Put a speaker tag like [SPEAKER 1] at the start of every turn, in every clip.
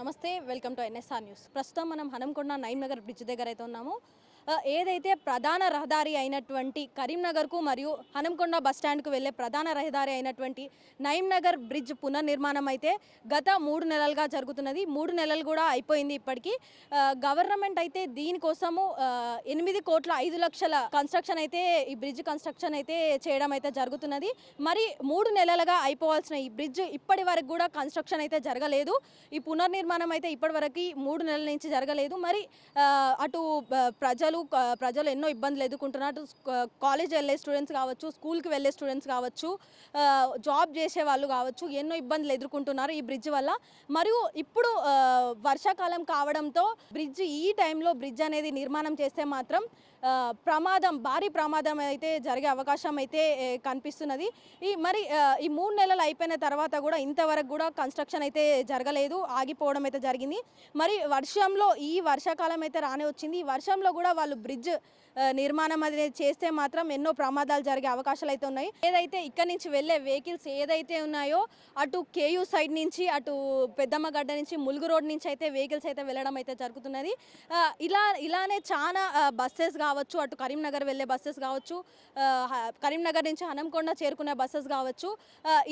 [SPEAKER 1] నమస్తే welcome to NSR news. ప్రస్తుతం మనం హనంకొండ నగర్ బ్రిడ్జ్ దగ్గర అయితే ఉన్నాము. ఏదైతే ప్రధాన రహదారి అయినటువంటి కరీంనగర్కు మరియు హనంకొండ బస్టాండ్కు వెళ్ళే ప్రధాన రహదారి అయినటువంటి నగర్ బ్రిడ్జ్ పునర్నిర్మాణం అయితే గత 3 నెలలుగా జరుగుతున్నది. 3 నెలలు కూడా అయిపోయింది ఇప్పటికీ. గవర్నమెంట్ అయితే దీనికోసము 8,05,00,000 కన్స్ట్రక్షన్ అయితే ఈ బ్రిడ్జ్ కన్స్ట్రక్షన్ అయితే చేయడం అయితే జరుగుతున్నది. మరి 3 నెలలుగా అయిపోవాల్సిన ఈ బ్రిడ్జ్ ఇప్పటి వరకు కూడా కన్స్ట్రక్షన్ అయితే జరగలేదు. ఈ పునర్నిర్మాణం అయితే ఇప్పటి వరకు 3 నెలల నుంచి జరగలేదు. మరి అటు ప్రజలు ఎన్నో ఇబ్బందులు ఎదుర్కొంటున్నారు. అటు కాలేజ్ వెళ్ళే స్టూడెంట్స్ కావచ్చు, స్కూల్కి వెళ్ళే స్టూడెంట్స్ కావచ్చు, జాబ్ చేసే వాళ్ళు కావచ్చు, ఎన్నో ఇబ్బందులు ఎదుర్కొంటున్నారు ఈ బ్రిడ్జ్ వల్ల. మరియు ఇప్పుడు వర్షాకాలం కావడంతో ఈ టైంలో బ్రిడ్జ్ అనేది నిర్మాణం చేస్తే మాత్రం భారీ ప్రమాదం అయితే జరిగే అవకాశం అయితే కనిపిస్తున్నది. ఈ 3 నెలలు అయిపోయిన తర్వాత కూడా ఇంతవరకు కూడా కన్స్ట్రక్షన్ అయితే జరగలేదు, ఆగిపోవడం అయితే జరిగింది. మరి ఈ వర్షాకాలం అయితే రానే వచ్చింది. ఈ వర్షంలో కూడా వాళ్ళు బ్రిడ్జ్ నిర్మాణం అనేది చేస్తే మాత్రం ఎన్నో ప్రమాదాలు జరిగే అవకాశాలు అయితే ఉన్నాయి. ఏదైతే ఇక్కడ నుంచి వెళ్ళే వెహికల్స్ ఏదైతే ఉన్నాయో అటు కేయూ సైడ్ నుంచి, అటు పెద్దమ్మగడ్డ నుంచి, ములుగు రోడ్ నుంచి అయితే వెహికల్స్ అయితే వెళ్ళడం అయితే జరుగుతున్నది. ఇలానే చాలా బస్సెస్ కావచ్చు, అటు కరీంనగర్ వెళ్ళే బస్సెస్ కావచ్చు, కరీంనగర్ నుంచి హనంకొండ చేరుకునే బస్సెస్ కావచ్చు,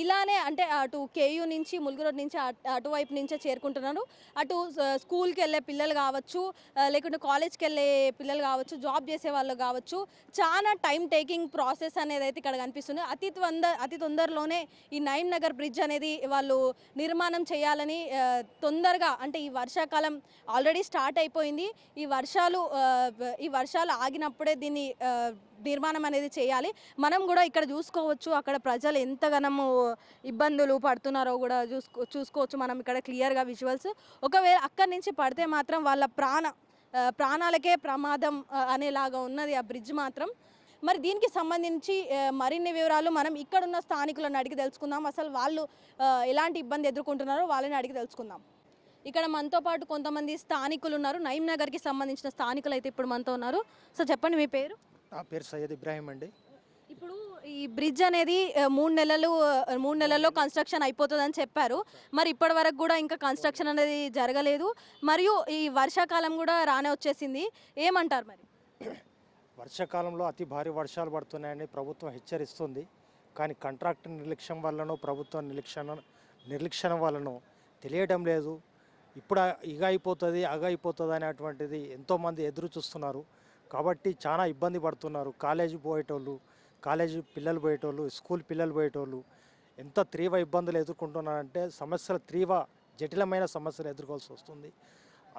[SPEAKER 1] ఇలానే అంటే అటు కేయూ నుంచి, ములుగు రోడ్ నుంచి అటువైపు నుంచే చేరుకుంటున్నారు. అటు స్కూల్కి వెళ్ళే పిల్లలు కావచ్చు, లేకుంటే కాలేజ్కి వెళ్ళే పిల్లలు కావచ్చు, జాబ్ చేసే వాళ్ళు కావచ్చు, చాలా టైం టేకింగ్ ప్రాసెస్ అనేది అయితే ఇక్కడ కనిపిస్తుంది. అతి తొందరలోనే ఈ నగర్ బ్రిడ్జ్ అనేది వాళ్ళు నిర్మాణం చేయాలని తొందరగా, అంటే ఈ వర్షాకాలం ఆల్రెడీ స్టార్ట్ అయిపోయింది. ఈ వర్షాలు ఆగినప్పుడే దీన్ని నిర్మాణం అనేది చేయాలి. మనం కూడా ఇక్కడ చూసుకోవచ్చు, అక్కడ ప్రజలు ఎంతగానో ఇబ్బందులు పడుతున్నారో కూడా చూసుకోవచ్చు మనం ఇక్కడ క్లియర్గా విజువల్స్. ఒకవేళ అక్కడి నుంచి పడితే మాత్రం వాళ్ళ ప్రాణాలకే ప్రమాదం అనేలాగా ఉన్నది ఆ బ్రిడ్జ్ మాత్రం. మరి దీనికి సంబంధించి మరిన్ని వివరాలు మనం ఇక్కడున్న స్థానికులను అడిగి తెలుసుకుందాం. అసలు వాళ్ళు ఎలాంటి ఇబ్బంది ఎదుర్కొంటున్నారో వాళ్ళని అడిగి తెలుసుకుందాం. ఇక్కడ మనతో పాటు కొంతమంది స్థానికులు ఉన్నారు. నగర్కి సంబంధించిన స్థానికులు అయితే ఇప్పుడు మనతో ఉన్నారు. సో చెప్పండి, మీ పేరు?
[SPEAKER 2] నా పేరు సయ్యద్ ఇబ్రాహీం అండి.
[SPEAKER 1] ఇప్పుడు ఈ బ్రిడ్జ్ అనేది 3 నెలల్లో కన్స్ట్రక్షన్ అయిపోతుందని చెప్పారు. మరి ఇప్పటి వరకు కూడా ఇంకా కన్స్ట్రక్షన్ అనేది జరగలేదు. మరియు ఈ వర్షాకాలం కూడా రానే వచ్చేసింది. ఏమంటారు మరి?
[SPEAKER 2] వర్షాకాలంలో అతి భారీ వర్షాలు పడుతున్నాయని ప్రభుత్వం హెచ్చరిస్తుంది. కానీ కాంట్రాక్టర్ నిర్లక్ష్యం వల్లనో, ప్రభుత్వం నిర్లక్ష్యం వల్లనో తెలియడం లేదు. ఇప్పుడు ఇగ అయిపోతుంది, అగ అయిపోతుంది అనేటువంటిది ఎంతోమంది ఎదురు చూస్తున్నారు. కాబట్టి చాలా ఇబ్బంది పడుతున్నారు. కాలేజీ పిల్లలు పోయేటోళ్ళు, స్కూల్ పిల్లలు పోయేటోళ్ళు ఎంత తీవ్ర ఇబ్బందులు ఎదుర్కొంటున్నారంటే జటిలమైన సమస్యలు ఎదుర్కోవాల్సి వస్తుంది.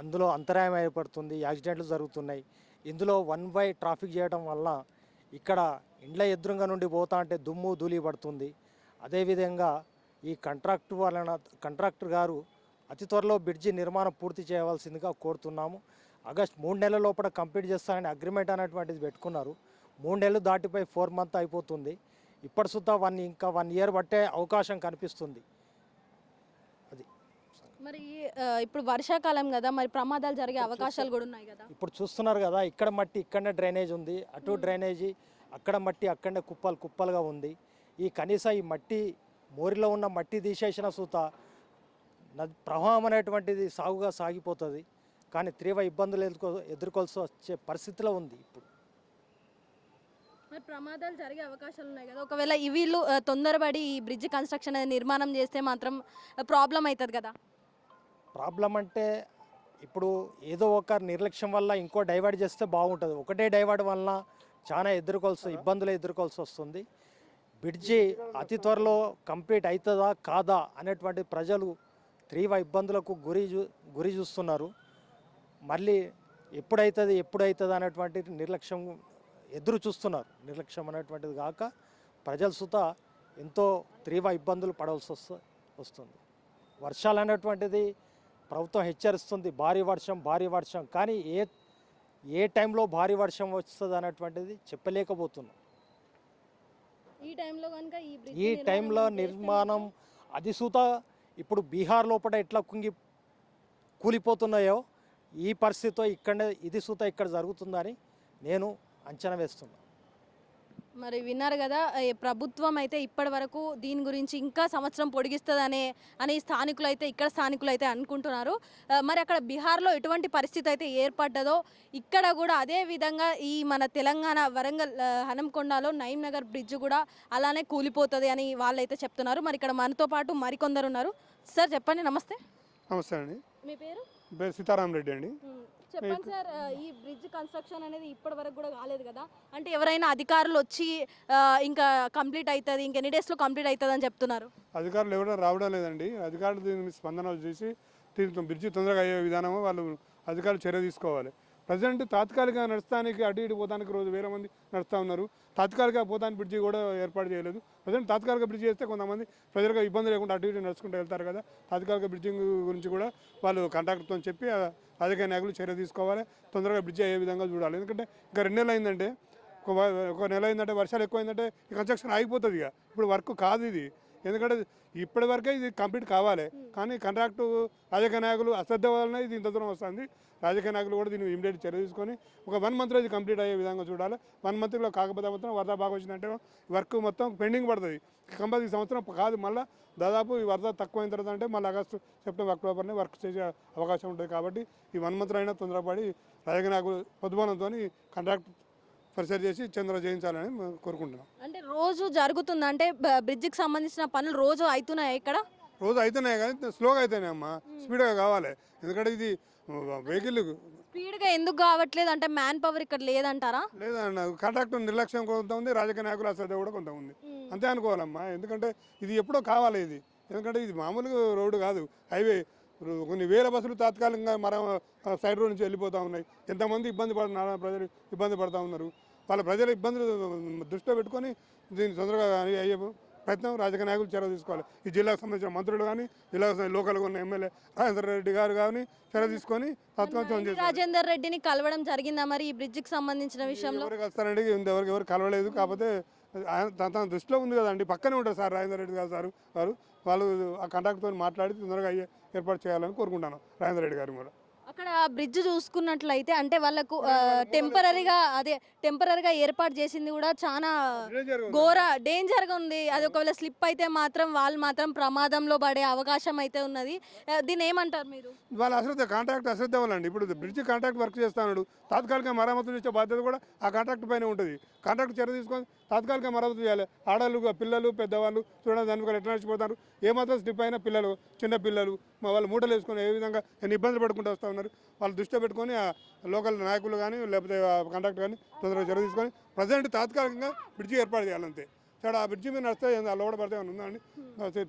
[SPEAKER 2] అందులో అంతరాయం ఏర్పడుతుంది, యాక్సిడెంట్లు జరుగుతున్నాయి. ఇందులో 1 వే ట్రాఫిక్ చేయడం వల్ల ఇక్కడ ఇండ్ల ఎదురుగా నుండి పోతా అంటే దుమ్ము ధూళి పడుతుంది. అదేవిధంగా ఈ కాంట్రాక్టర్ గారు అతి త్వరలో బ్రిడ్జి నిర్మాణం పూర్తి చేయవలసిందిగా కోరుతున్నాము. ఆగస్టు 3 నెలల లోపల కంప్లీట్ చేస్తారని అగ్రిమెంట్ అనేటువంటిది పెట్టుకున్నారు. 3 నెలలు దాటిపోయి 4 మంత్ అయిపోతుంది. ఇప్పటి సుద్ధా ఇంకా 1 ఇయర్ పట్టే అవకాశం కనిపిస్తుంది. అది
[SPEAKER 1] మరి ఇప్పుడు వర్షాకాలం కదా, మరి ప్రమాదాలు జరిగే అవకాశాలు కూడా ఉన్నాయి కదా.
[SPEAKER 2] ఇప్పుడు చూస్తున్నారు కదా, ఇక్కడ మట్టి ఇక్కడనే డ్రైనేజ్ ఉంది, అటు డ్రైనేజీ, అక్కడ మట్టి అక్కడనే కుప్పలుగా ఉంది. కనీసం ఈ మట్టి మోరిలో ఉన్న మట్టి తీసేసిన సూత ప్రవాహం అనేటువంటిది సాగుగా సాగిపోతుంది. కానీ తీవ్ర ఇబ్బందులు ఎదుర్కోవాల్సి వచ్చే పరిస్థితిలో ఉంది ఇప్పుడు.
[SPEAKER 1] మరి ప్రమాదాలు జరిగే అవకాశాలు ఉన్నాయి కదా. ఒకవేళ వీళ్ళు తొందరపడి ఈ బ్రిడ్జ్ కన్స్ట్రక్షన్ అనేది నిర్మాణం చేస్తే మాత్రం ప్రాబ్లం అవుతుంది కదా.
[SPEAKER 2] ప్రాబ్లం అంటే ఇప్పుడు ఏదో ఒక నిర్లక్ష్యం వల్ల ఇంకో డైవర్ట్ చేస్తే బాగుంటుంది. ఒకటే డైవర్ట్ వల్ల చాలా ఇబ్బందులు ఎదుర్కోవాల్సి వస్తుంది. బ్రిడ్జి అతి త్వరలో కంప్లీట్ అవుతుందా కాదా అనేటువంటి ప్రజలు తీవ్ర ఇబ్బందులకు గురి చూస్తున్నారు. మళ్ళీ ఎప్పుడవుతుంది అనేటువంటి నిర్లక్ష్యం ఎదురు చూస్తున్నారు. నిర్లక్ష్యం అనేటువంటిది కాక ప్రజలు సుత ఎంతో తీవ్ర ఇబ్బందులు పడవలసి వస్తుంది. వర్షాలు అనేటువంటిది ప్రభుత్వం హెచ్చరిస్తుంది, భారీ వర్షం. కానీ ఏ టైంలో భారీ వర్షం వస్తుంది అనేటువంటిది చెప్పలేకపోతున్నాం. ఈ టైంలో నిర్మాణం అది సుత ఇప్పుడు బీహార్ లోపల ఎట్లా కూలిపోతున్నాయో ఈ పరిస్థితితో ఇక్కడ జరుగుతుందని నేను అంచనా వేస్తున్నా.
[SPEAKER 1] మరి విన్నారు కదా ప్రభుత్వం అయితే ఇప్పటి వరకు దీని గురించి ఇంకా సంవత్సరం పొడిగిస్తుందనే అని స్థానికులు అయితే అనుకుంటున్నారు. మరి అక్కడ బీహార్లో ఎటువంటి పరిస్థితి అయితే ఏర్పడ్డదో ఇక్కడ కూడా అదే విధంగా ఈ మన తెలంగాణ వరంగల్ హనంకొండలో నయీం నగర్ బ్రిడ్జ్ కూడా అలానే కూలిపోతుంది అని వాళ్ళైతే చెప్తున్నారు. మరి ఇక్కడ మనతో పాటు మరికొందరు ఉన్నారు. సార్ చెప్పండి, నమస్తే.
[SPEAKER 3] నమస్తే అండి,
[SPEAKER 1] మీ పేరు?
[SPEAKER 3] పేరు సీతారాం రెడ్డి అండి.
[SPEAKER 1] చెప్పండి సార్, ఈ బ్రిడ్జ్ కన్స్ట్రక్షన్ అనేది ఇప్పటి వరకు కూడా కాలేదు కదా, అంటే ఎవరైనా అధికారులు వచ్చి ఇంకా కంప్లీట్ అవుతుంది, ఇంకెన్ని డేస్లో కంప్లీట్ అవుతుంది అని చెప్తున్నారు.
[SPEAKER 3] అధికారులు ఎవరో రావడం లేదండి. అధికారులు దీని స్పందన చూసి దీంతో బ్రిడ్జి తొందరగా అయ్యే విధానము వాళ్ళు అధికారులు చర్య తీసుకోవాలి. ప్రజెంట్ తాత్కాలికంగా నడుస్తానికి అటు ఇటు పోతానికి రోజు వేరే మంది నడుస్తూ ఉన్నారు. తాత్కాలిక పోతానికి బ్రిడ్జి కూడా ఏర్పాటు చేయలేదు. ప్రజెంట్ తాత్కాలిక బ్రిడ్జి చేస్తే కొంతమంది ప్రజలకు ఇబ్బంది లేకుండా అటు ఇటు నడుచుకుంటూ వెళ్తారు కదా. తాత్కాలిక బ్రిడ్జింగ్ గురించి కూడా వాళ్ళు కాంట్రాక్టర్తో చెప్పి రాజకీయ నాయకులు చర్య తీసుకోవాలి. తొందరగా బ్రిడ్జి అయ్యే విధంగా చూడాలి. ఎందుకంటే ఇంకా 2 నెలలు అయిందంటే, ఒక నెల అయిందంటే, వర్షాలు ఎక్కువైందంటే ఈ కన్స్ట్రక్షన్ ఆగిపోతుంది. ఇక ఇప్పుడు వర్క్ కాదు ఇది. ఎందుకంటే ఇప్పటి వరకే ఇది కంప్లీట్ కావాలి, కానీ కాంట్రాక్టు రాజకీయ నాయకులు అశ్రద్ధ వలన ఇది ఇంత దూరం వస్తుంది. రాజకీయ నాయకులు కూడా దీన్ని ఇమీడియట్ చర్య తీసుకొని ఒక 1 మంత్లో ఇది కంప్లీట్ అయ్యే విధంగా చూడాలి. 1 మంత్లో కాకపోతే మాత్రం వరద బాగా వచ్చిందంటే వర్క్ మొత్తం పెండింగ్ పడుతుంది. కంపల్సరీ ఈ సంవత్సరం కాదు, మళ్ళీ దాదాపు ఈ వరద తక్కువైన తర్వాత అంటే మళ్ళీ ఆగస్టు, సెప్టెంబర్, అక్టోబర్నే వర్క్ చేసే అవకాశం ఉంటుంది. కాబట్టి ఈ 1 మంత్లో అయినా తొందరపడి రాజకీయ నాయకులు పొద్దుబానంతో కాంట్రాక్ట్ పరిసరి చేసి చంద్ర చేయించాలని కోరుకుంటున్నాం.
[SPEAKER 1] అంటే రోజు జరుగుతుంది, అంటే బ్రిడ్జికి సంబంధించిన పనులు రోజు అవుతున్నాయి ఇక్కడ?
[SPEAKER 3] రోజు అవుతున్నాయి కానీ స్లోగా అవుతున్నాయి అమ్మా, స్పీడ్గా కావాలి. ఎందుకంటే ఇది వెహికల్
[SPEAKER 1] స్పీడ్గా ఎందుకు కావట్లేదు అంటే మ్యాన్ పవర్ ఇక్కడ లేదంటారా?
[SPEAKER 3] లేదన్న, కాంట్రాక్టర్ నిర్లక్ష్యం కొంత ఉంది, రాజకీయ నాయకులు అశ్రద్ధ కూడా కొంత ఉంది. అంతే అనుకోవాలమ్మా. ఎందుకంటే ఇది ఎప్పుడో కావాలి ఇది. ఎందుకంటే ఇది మామూలుగా రోడ్డు కాదు, హైవే. కొన్ని వేల బస్సులు తాత్కాలికంగా సైడ్ రోడ్ నుంచి వెళ్ళిపోతూ ఉన్నాయి. ఎంతమంది ఇబ్బంది పడుతున్నారు, ప్రజలు ఇబ్బంది పడుతూ ఉన్నారు. వాళ్ళ ప్రజల ఇబ్బందులు దృష్టిలో పెట్టుకొని దీన్ని తొందరగా అయ్యే ప్రయత్నం రాజకీయ నాయకులు చర్య తీసుకోవాలి. ఈ జిల్లాకు సంబంధించిన మంత్రులు కానీ, జిల్లాకు లోకల్గా ఉన్న ఎమ్మెల్యే రాజేందర్ రెడ్డి గారు కానీ చర్య తీసుకొని తత్వం
[SPEAKER 1] రాజేందర్ రెడ్డిని కలవడం జరిగిందా మరి ఈ బ్రిడ్జికి సంబంధించిన విషయంలో?
[SPEAKER 3] ఎవరికి వస్తారండి, ఎవరు కలవలేదు. కాకపోతే తన దృష్టిలో ఉంది కదండి, పక్కనే ఉంటారు సార్ రాజేందర్ రెడ్డి గారు సార్ వారు. వాళ్ళు ఆ కాంట్రాక్ట్తో మాట్లాడి తొందరగా ఏర్పాటు చేయాలని కోరుకుంటాను రాజేందర్ రెడ్డి గారు కూడా.
[SPEAKER 1] అక్కడ బ్రిడ్జ్ చూసుకున్నట్లయితే అంటే వాళ్ళకు టెంపరీగా ఏర్పాటు చేసింది కూడా చాలా డేంజర్గా ఉంది. అది ఒకవేళ స్లిప్ అయితే మాత్రం వాళ్ళు మాత్రం ప్రమాదంలో పడే అవకాశం అయితే ఉన్నది. దీన్ని ఏమంటారు మీరు?
[SPEAKER 3] వాళ్ళ అశ్రద్ధ, కాంట్రాక్ట్ అశ్రద్ధ వాళ్ళండి. ఇప్పుడు బ్రిడ్జ్ కాంట్రాక్ట్ వర్క్ చేస్తున్నాడు, తాత్కాలిక మరమ్మతులు చేసే బాధ్యత కూడా ఆ కాంట్రాక్ట్ పైన ఉంటుంది. కాంట్రాక్ట్ చర్య తీసుకొని తాత్కాలిక మరమ్మతు చేయాలి. ఆడవాళ్ళు, పిల్లలు, పెద్దవాళ్ళు చూడండి దాని వల్ల ఎట్లా నడిచిపోతారు. ఏమాత్రం స్లిప్ అయినా పిల్లలు, చిన్న పిల్లలు వాళ్ళు మూటలు వేసుకొని ఏ విధంగా ఎన్ని ఇబ్బందులు పడుకుంటూ వస్తూ ఉన్నారు. వాళ్ళు దృష్టిలో పెట్టుకొని ఆ లోకల్ నాయకులు కానీ లేకపోతే కాంట్రాక్ట్ కానీ తొందరగా చర్య తీసుకొని ప్రజెంట్ తాత్కాలికంగా బ్రిడ్జి ఏర్పాటు చేయాలంతే. చూడ ఆ బ్రిడ్జి మీద నడిస్తే లోడ పడితే ఏమైనా ఉందండి.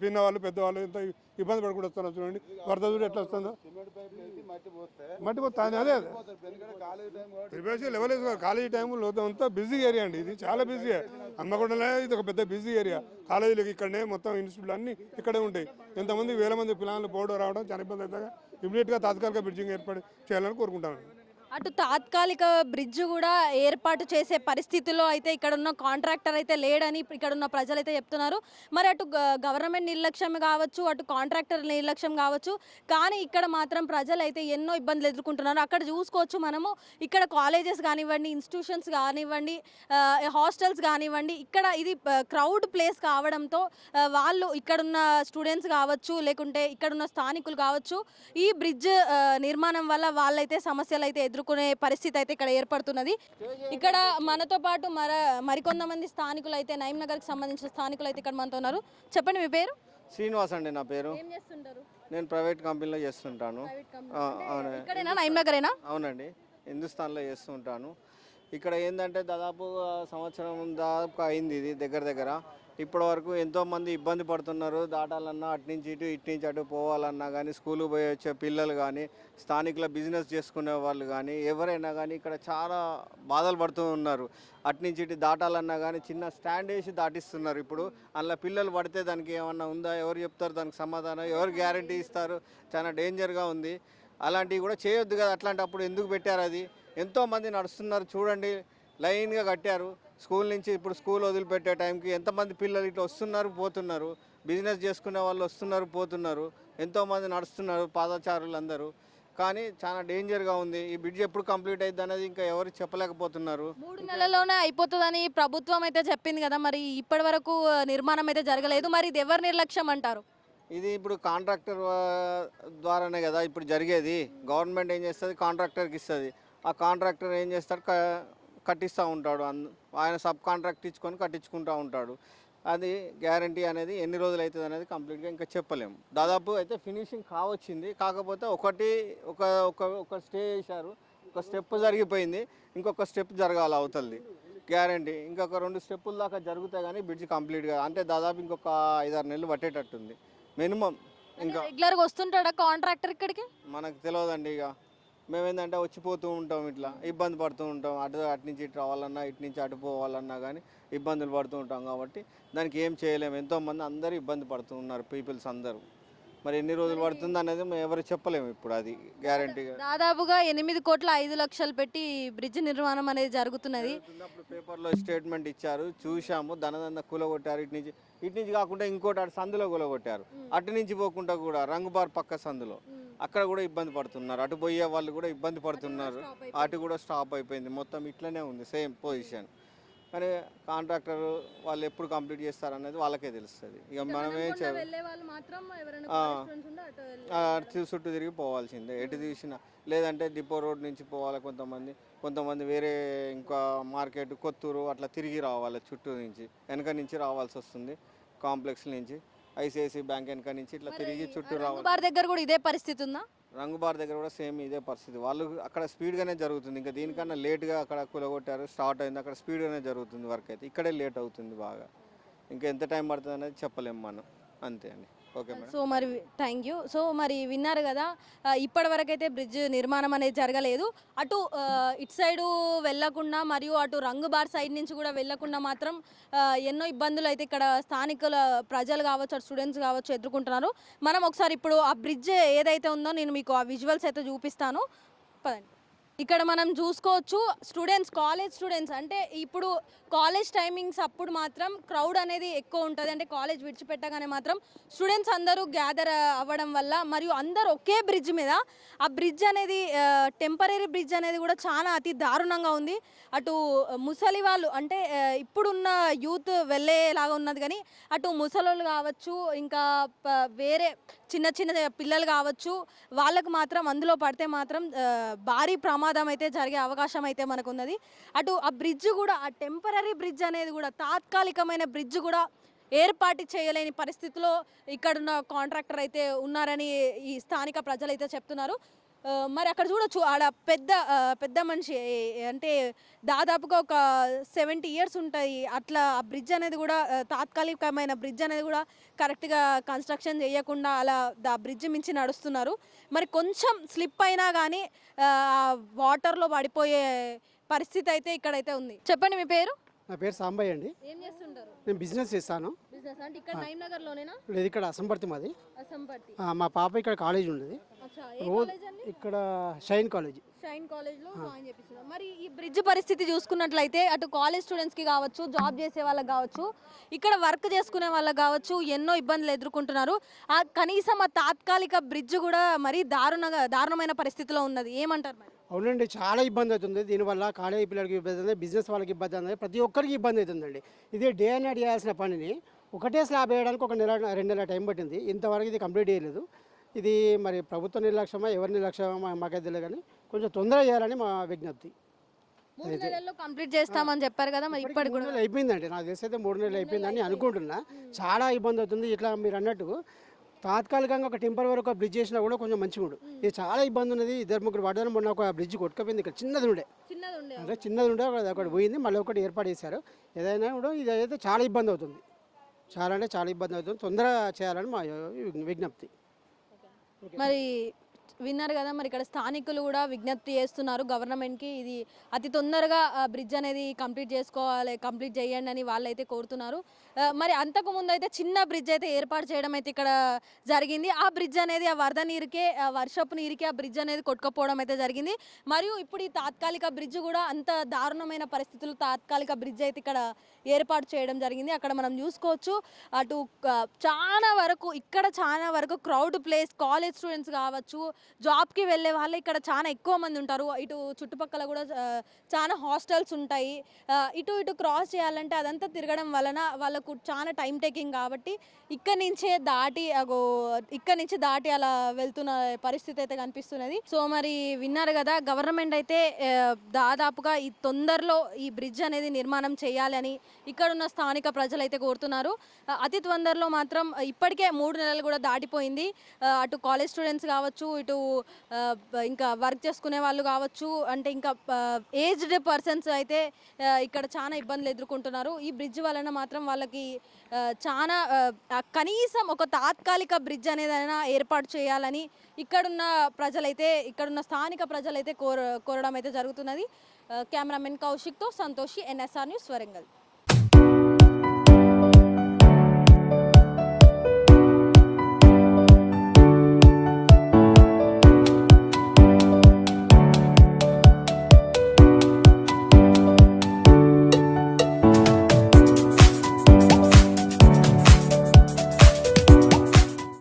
[SPEAKER 3] చిన్నవాళ్ళు, పెద్దవాళ్ళు ఎంత ఇబ్బంది పడుకుంటూ వస్తున్నారు చూడండి. వరద చూడు ఎట్లా వస్తుందో, మట్టి పోతుంది. అదే లెవెల్ కాలేజీ టైం అంతా బిజీ ఏరియా అండి. ఇది చాలా బిజీ. హన్మకొండలో ఇది ఒక పెద్ద బిజీ ఏరియా. కాలేజీలకు ఇక్కడనే మొత్తం ఇన్స్టిట్యూట్లు అన్నీ ఇక్కడే ఉంటాయి. ఎంతమంది వేల మంది పిల్లలు పోవడం రావడం చాలా ఇబ్బంది అవుతాయి. ఇమీడియట్గా తాత్కాలిక బ్రిడ్జింగ్ ఏర్పాటు చేయాలని కోరుకుంటాను.
[SPEAKER 1] అటు తాత్కాలిక బ్రిడ్జ్ కూడా ఏర్పాటు చేసే పరిస్థితిలో అయితే ఇక్కడ ఉన్న కాంట్రాక్టర్ అయితే లేడని ఇక్కడ ఉన్న ప్రజలైతే చెప్తున్నారు. మరి అటు గవర్నమెంట్ నిర్లక్ష్యం కావచ్చు, అటు కాంట్రాక్టర్ నిర్లక్ష్యం కావచ్చు, కానీ ఇక్కడ మాత్రం ప్రజలు అయితే ఎన్నో ఇబ్బందులు ఎదుర్కొంటున్నారు. అక్కడ చూసుకోవచ్చు మనము, ఇక్కడ కాలేజెస్ కానివ్వండి, ఇన్స్టిట్యూషన్స్ కానివ్వండి, హాస్టల్స్ కానివ్వండి, ఇక్కడ ఇది క్రౌడ్ ప్లేస్ కావడంతో వాళ్ళు ఇక్కడున్న స్టూడెంట్స్ కావచ్చు, లేకుంటే ఇక్కడున్న స్థానికులు కావచ్చు, ఈ బ్రిడ్జ్ నిర్మాణం వల్ల వాళ్ళైతే సమస్యలు అయితే ఎదుర్కొనే పరిస్థితి అయితే ఇక్కడ ఏర్పడుతున్నది. ఇక్కడ మనతో పాటు మరికొంతమంది స్థానికులు అయితే నయీం నగర్కి సంబంధించిన స్థానికులు అయితే ఇక్కడ మనతో ఉన్నారు. చెప్పండి, మీ పేరు?
[SPEAKER 4] శ్రీనివాస్ అండి నా పేరు.
[SPEAKER 1] ఏం చేస్తుంటారు?
[SPEAKER 4] నేను ప్రైవేట్ కంపెనీలో చేస్తుంటాను.
[SPEAKER 1] ఇక్కడేనా, నయీం నగరేనా?
[SPEAKER 4] అవునండి, హిందుస్థాన్లో చేస్తుంటాను. ఇక్కడ ఏంటంటే దాదాపు సంవత్సరం దాదాపు అయింది ఇది దగ్గర. ఇప్పటి వరకు ఎంతోమంది ఇబ్బంది పడుతున్నారు. దాటాలన్నా అటు నుంచి ఇటు, ఇటు నుంచి అటు పోవాలన్నా కానీ, స్కూల్కి పోయి వచ్చే పిల్లలు కానీ, స్థానికుల బిజినెస్ చేసుకునే వాళ్ళు కానీ, ఎవరైనా కానీ ఇక్కడ చాలా బాధలు పడుతూ ఉన్నారు. అటు నుంచి ఇటు దాటాలన్నా కానీ చిన్న స్టాండ్ వేసి దాటిస్తున్నారు. ఇప్పుడు అందులో పిల్లలు పడితే దానికి ఏమన్నా ఉందా, ఎవరు చెప్తారు దానికి సమాధానం, ఎవరు గ్యారంటీ ఇస్తారు? చాలా డేంజర్గా ఉంది. అలాంటివి కూడా చేయొద్దు కదా. అట్లాంటప్పుడు ఎందుకు పెట్టారు అది? ఎంతోమంది నడుస్తున్నారు చూడండి, లైన్గా కట్టారు. స్కూల్ నుంచి ఇప్పుడు స్కూల్ వదిలిపెట్టే టైంకి ఎంతమంది పిల్లలు ఇట్లా వస్తున్నారు, పోతున్నారు. బిజినెస్ చేసుకునే వాళ్ళు వస్తున్నారు, పోతున్నారు. ఎంతోమంది నడుస్తున్నారు, పాదచారులు అందరూ. కానీ చాలా డేంజర్గా ఉంది. ఈ బ్రిడ్జ్ ఎప్పుడు కంప్లీట్ అయ్యిద్ది అనేది ఇంకా ఎవరు చెప్పలేకపోతున్నారు.
[SPEAKER 1] 3 నెలల్లోనే అయిపోతుందని ప్రభుత్వం అయితే చెప్పింది కదా, మరి ఇప్పటి వరకు నిర్మాణం అయితే జరగలేదు. మరి ఇది ఎవరి నిర్లక్ష్యం అంటారు?
[SPEAKER 4] ఇది ఇప్పుడు కాంట్రాక్టర్ ద్వారానే కదా ఇప్పుడు జరిగేది. గవర్నమెంట్ ఏం చేస్తుంది, కాంట్రాక్టర్కి ఇస్తుంది. ఆ కాంట్రాక్టర్ ఏం చేస్తాడు, కట్టిస్తూ ఉంటాడు. ఆయన సబ్ కాంట్రాక్ట్ ఇచ్చుకొని కట్టించుకుంటూ ఉంటాడు. అది గ్యారంటీ అనేది ఎన్ని రోజులు అవుతుంది అనేది కంప్లీట్గా ఇంకా చెప్పలేము. దాదాపు అయితే ఫినిషింగ్ కావచ్చింది, కాకపోతే ఒక స్టే చేశారు, ఒక స్టెప్ జరిగిపోయింది, ఇంకొక స్టెప్ జరగాలి అవతలది గ్యారంటీ. ఇంకొక 2 స్టెప్పుల దాకా జరుగుతాయి కానీ బ్రిడ్జ్ కంప్లీట్గా అంటే దాదాపు ఇంకొక 5-6 నెలలు పట్టేటట్టుంది మినిమం. ఇంకా
[SPEAKER 1] రెగ్యులర్గా వస్తుంటాడా కాంట్రాక్టర్ ఇక్కడికి?
[SPEAKER 4] మనకు తెలియదండి. ఇక మేమేంటంటే వచ్చిపోతూ ఉంటాం, ఇట్లా ఇబ్బంది పడుతూ ఉంటాం. అటు నుంచి ఇటు రావాలన్నా, ఇటు నుంచి అటు పోవాలన్నా కానీ ఇబ్బందులు పడుతూ ఉంటాం. కాబట్టి దానికి ఏం చేయలేము. ఎంతోమంది అందరూ ఇబ్బంది పడుతూ ఉన్నారు, పీపుల్స్ అందరూ. మరి ఎన్ని రోజులు పడుతుంది అనేది మేము ఎవరు చెప్పలేము ఇప్పుడు, అది గ్యారంటీగా.
[SPEAKER 1] దాదాపుగా 8,5,00,000 పెట్టి బ్రిడ్జ్ నిర్మాణం అనేది జరుగుతున్నది.
[SPEAKER 4] అప్పుడు పేపర్లో స్టేట్మెంట్ ఇచ్చారు, చూసాము. ధనదంద కూలగొట్టారు. ఇటు నుంచి కాకుండా ఇంకోటి అటు సందులో కూలగొట్టారు. అటు నుంచి పోకుండా కూడా రంగుబార్ పక్క సందులో అక్కడ కూడా ఇబ్బంది పడుతున్నారు. అటు పోయే వాళ్ళు కూడా ఇబ్బంది పడుతున్నారు. అటు కూడా స్టాప్ అయిపోయింది. మొత్తం ఇట్లనే ఉంది, సేమ్ పొజిషన్. కానీ కాంట్రాక్టర్ వాళ్ళు ఎప్పుడు కంప్లీట్ చేస్తారు అనేది వాళ్ళకే తెలుస్తుంది. ఇక మనం ఏం చేయాలి, చుట్టూ తిరిగి పోవాల్సిందే ఎటు తీసినా. లేదంటే డిపో రోడ్ నుంచి పోవాలి కొంతమంది వేరే ఇంకా మార్కెట్ కొత్తూరు అట్లా తిరిగి రావాలి, చుట్టూ నుంచి వెనక నుంచి రావాల్సి వస్తుంది. కాంప్లెక్స్ నుంచి ఐసిఐసి బ్యాంక్ వెనక నుంచి ఇట్లా తిరిగి చుట్టూ రావాలి.
[SPEAKER 1] బార్ దగ్గర కూడా ఇదే పరిస్థితి ఉందా?
[SPEAKER 4] రంగుబార్ దగ్గర కూడా సేమ్ ఇదే పరిస్థితి. వాళ్ళు అక్కడ స్పీడ్గానే జరుగుతుంది. ఇంకా దీనికన్నా లేట్గా అక్కడ కూలగొట్టారు, స్టార్ట్ అయింది. అక్కడ స్పీడ్గానే జరుగుతుంది వర్క్ అయితే. ఇక్కడే లేట్ అవుతుంది బాగా. ఇంకా ఎంత టైం పడుతుంది అనేది చెప్పలేము మనం. అంతే అండి. Okay madam.
[SPEAKER 1] సో మరి థ్యాంక్ యూ. సో మరి విన్నారు కదా, ఇప్పటి వరకు అయితే బ్రిడ్జ్ నిర్మాణం అనేది జరగలేదు. అటు ఇటు సైడు వెళ్ళకుండా మరియు అటు రంగుబార్ సైడ్ నుంచి కూడా వెళ్ళకుండా మాత్రం ఎన్నో ఇబ్బందులు అయితే ఇక్కడ స్థానికుల ప్రజలు కావచ్చు, అటు స్టూడెంట్స్ కావచ్చు ఎదుర్కొంటున్నారు. మనం ఒకసారి ఇప్పుడు ఆ బ్రిడ్జ్ ఏదైతే ఉందో నేను మీకు ఆ విజువల్స్ అయితే చూపిస్తాను, పదండి. ఇక్కడ మనం చూసుకోవచ్చు కాలేజ్ స్టూడెంట్స్ అంటే ఇప్పుడు కాలేజ్ టైమింగ్స్ అప్పుడు మాత్రం క్రౌడ్ అనేది ఎక్కువ ఉంటుంది. అంటే కాలేజ్ విడిచిపెట్టగానే మాత్రం స్టూడెంట్స్ అందరూ గ్యాదర్ అవ్వడం వల్ల మరియు అందరూ ఒకే బ్రిడ్జ్ మీద, ఆ బ్రిడ్జ్ అనేది టెంపరీ బ్రిడ్జ్ అనేది కూడా చాలా అతి దారుణంగా ఉంది. అటు ముసలి వాళ్ళు అంటే ఇప్పుడున్న యూత్ వెళ్ళేలాగా ఉన్నది, కానీ అటు ముసలోళ్ళు కావచ్చు, ఇంకా వేరే చిన్న పిల్లలు కావచ్చు, వాళ్ళకు మాత్రం అందులో పడితే మాత్రం భారీ ప్రమాదం అయితే జరిగే అవకాశం అయితే మనకు ఉన్నది. అటు ఆ బ్రిడ్జ్ కూడా, ఆ టెంపరీ బ్రిడ్జ్ అనేది కూడా, తాత్కాలికమైన బ్రిడ్జ్ కూడా ఏర్పాటు చేయలేని పరిస్థితిలో ఇక్కడున్న కాంట్రాక్టర్ అయితే ఉన్నారని ఈ స్థానిక ప్రజలు అయితే చెప్తున్నారు. మరి అక్కడ చూడొచ్చు, ఆడ పెద్ద మనిషి అంటే దాదాపుగా ఒక 70 years ఉంటాయి. అట్లా ఆ బ్రిడ్జ్ అనేది కూడా తాత్కాలికమైన బ్రిడ్జ్ అనేది కూడా కరెక్ట్గా కన్స్ట్రక్షన్ చేయకుండా అలా ఆ బ్రిడ్జ్ మించి నడుస్తున్నారు. మరి కొంచెం స్లిప్ అయినా కానీ వాటర్లో పడిపోయే పరిస్థితి అయితే ఇక్కడైతే ఉంది. చెప్పండి మీ పేరు?
[SPEAKER 5] నా పేరు సాంబయ్య అండి.
[SPEAKER 1] ఏం చేస్తుంటారు?
[SPEAKER 5] నేను బిజినెస్ చేస్తాను.
[SPEAKER 1] బిజినెస్ అంటే ఇక్కడ నగర్లోనేనా?
[SPEAKER 5] లేదు, ఇక్కడ అసంపర్తి మాది.
[SPEAKER 1] అసంపర్తి.
[SPEAKER 5] మా పాప ఇక్కడ కాలేజ్ ఉండేది. ఇక్కడ షైన్ కాలేజ్.
[SPEAKER 1] షైన్ కాలేజ్లో జాయిన్ చేపిస్తున్నారు. మరి ఈ బ్రిడ్జ్ పరిస్థితి చూసుకున్నట్లయితే అటు కాలేజ్ స్టూడెంట్స్కి కావచ్చు, జాబ్ చేసే వాళ్ళకి కావచ్చు, ఇక్కడ వర్క్ చేసుకునే వాళ్ళకి కావచ్చు ఎన్నో ఇబ్బందులు ఎదుర్కొంటున్నారు. కనీసం ఆ తాత్కాలిక బ్రిడ్జ్ కూడా మరీ దారుణమైన పరిస్థితిలో ఉన్నది. ఏమంటారు మరి?
[SPEAKER 5] అవునండి, చాలా ఇబ్బంది అవుతుంది దీనివల్ల. కాలేజీ పిల్లలకి ఇబ్బంది అవుతుంది, బిజినెస్ వాళ్ళకి ఇబ్బంది అవుతుంది, ప్రతి ఒక్కరికి ఇబ్బంది అవుతుందండి. ఇదే డే అండ్ నైట్ చేయాల్సిన పనిని ఒకటే స్లాబ్ వేయడానికి 1 నెల 2 నెలల టైం పట్టింది. ఇంతవరకు ఇది కంప్లీట్ చేయలేదు. ఇది మరి ప్రభుత్వ నిర్లక్ష్యమా ఎవరి నిర్లక్ష్యమా మాకైతే తెలియదు, కానీ కొంచెం తొందరగా చేయాలని మా విజ్ఞప్తి.
[SPEAKER 1] 3 నెలల్లో కంప్లీట్ చేస్తామని చెప్పారు కదా, మరి ఇప్పటికి
[SPEAKER 5] 3 నెలలు అయిపోయిందండి. నాకు తెలిసి అయితే 3 నెలలు అయిపోయిందని అనుకుంటున్నా. చాలా ఇబ్బంది అవుతుంది. ఇట్లా మీరు అన్నట్టు తాత్కాలికంగా ఒక టెంపర్ వరకు బ్రిడ్జ్ చేసినా కూడా కొంచెం మంచిగా ఉండు. ఇది చాలా ఇబ్బంది ఉన్నది. 2-3 పడ్డారు. మొన్న ఒక బ్రిడ్జ్ కొట్టుకపోయింది. ఇక్కడ చిన్నది ఉండే అక్కడ పోయింది, మళ్ళీ ఒకటి ఏర్పాటు చేశారు. ఏదైనా కూడా ఇది అయితే చాలా ఇబ్బంది అవుతుంది. చాలా అంటే చాలా ఇబ్బంది అవుతుంది. తొందరగా చేయాలని మా విజ్ఞప్తి.
[SPEAKER 1] మరి విన్నారు కదా, మరి ఇక్కడ స్థానికులు కూడా విజ్ఞప్తి చేస్తున్నారు గవర్నమెంట్కి. ఇది అతి తొందరగా బ్రిడ్జ్ అనేది కంప్లీట్ చేయండి అని వాళ్ళైతే కోరుతున్నారు. మరి అంతకు ముందు అయితే చిన్న బ్రిడ్జ్ అయితే ఏర్పాటు చేయడం అయితే ఇక్కడ జరిగింది. ఆ బ్రిడ్జ్ అనేది ఆ వరద నీరుకే, వర్షపు నీరుకే ఆ బ్రిడ్జ్ అనేది కొట్టుకపోవడం అయితే జరిగింది. మరియు ఇప్పుడు ఈ తాత్కాలిక బ్రిడ్జ్ కూడా అంత దారుణమైన పరిస్థితుల్లో తాత్కాలిక బ్రిడ్జ్ అయితే ఇక్కడ ఏర్పాటు చేయడం జరిగింది. అక్కడ మనం చూసుకోవచ్చు, అటు చాలా వరకు క్రౌడ్ ప్లేస్, కాలేజ్ స్టూడెంట్స్ కావచ్చు, జాబ్కి వెళ్ళే వాళ్ళు ఇక్కడ చాలా ఎక్కువ మంది ఉంటారు. ఇటు చుట్టుపక్కల కూడా చాలా హాస్టల్స్ ఉంటాయి. ఇటు ఇటు క్రాస్ చేయాలంటే అదంతా తిరగడం వలన వాళ్ళకు చాలా టైం టేకింగ్ కాబట్టి ఇక్కడి నుంచి దాటి అలా వెళ్తున్న పరిస్థితి అయితే కనిపిస్తున్నది. సో మరి విన్నారు కదా, గవర్నమెంట్ అయితే దాదాపుగా ఈ తొందరలో ఈ బ్రిడ్జ్ అనేది నిర్మాణం చేయాలని ఇక్కడున్న స్థానిక ప్రజలు అయితే కోరుతున్నారు. అతి తొందరలో మాత్రం ఇప్పటికే 3 నెలలు కూడా దాటిపోయింది. అటు కాలేజ్ స్టూడెంట్స్ కావచ్చు, ఇటు ఇంకా వర్క్ చేసుకునే వాళ్ళు కావచ్చు, అంటే ఇంకా ఏజ్డ్ పర్సన్స్ అయితే ఇక్కడ చాలా ఇబ్బందులు ఎదుర్కొంటున్నారు. ఈ బ్రిడ్జ్ వలన మాత్రం వాళ్ళకి చాలా కనీసం ఒక తాత్కాలిక బ్రిడ్జ్ అనేదైనా ఏర్పాటు చేయాలని ఇక్కడున్న స్థానిక ప్రజలైతే కోరడం అయితే జరుగుతున్నది. కెమెరామెన్ కౌశిక్తో సంతోషి, NSR న్యూస్, వరంగల్.